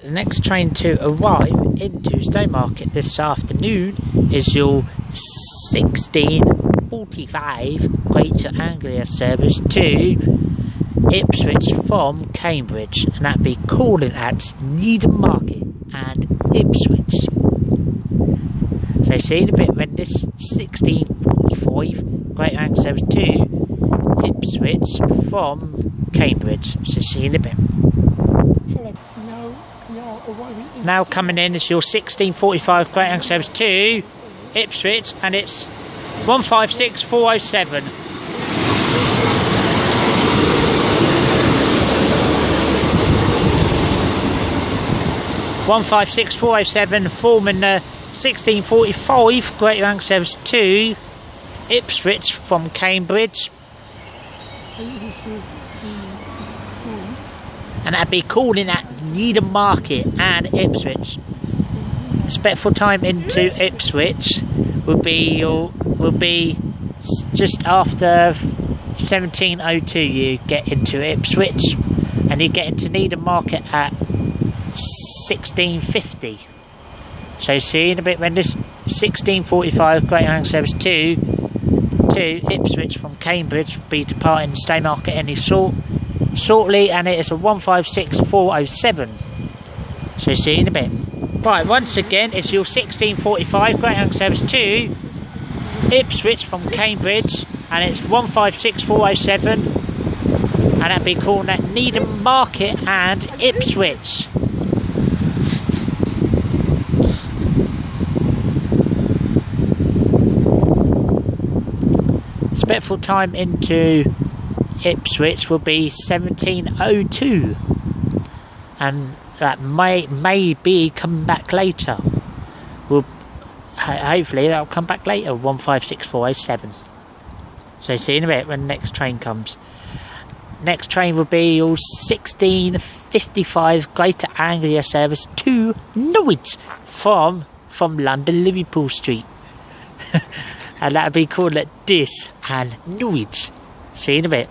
The next train to arrive into Stowmarket this afternoon is your 16:45 Greater Anglia service to Ipswich from Cambridge, and that'd be calling at Needham Market and Ipswich. So see in a bit when this 16:45 Greater Anglia service to Ipswich from Cambridge. So see in a bit. Now coming in is your 16:45 Great Anglia service to Ipswich, and it's 156407. Forming the 16:45 Great Anglia service to Ipswich from Cambridge. And that'd be calling at Needham Market and Ipswich. Expected time into Ipswich will be just after 17:02. You get into Ipswich, and you get into Needham Market at 16:50. So see you in a bit when this 16:45 Great Anglia service to Ipswich from Cambridge will be departing Stowmarket any shortly, and it is a 156407. So see you in a bit. Right, once again it's your 16:45 Great Anglia service to Ipswich from Cambridge, and it's 156407, and that'd be calling at Needham Market and Ipswich. Expected time into Ipswich will be 17:02, and that may be coming back later. Hopefully that'll come back later. 156407. So see you in a bit when the next train comes. Next train will be your 16:55 Greater Anglia service to Norwich from London Liverpool Street. And that'll be called at Dis and Norwich. See you in a bit.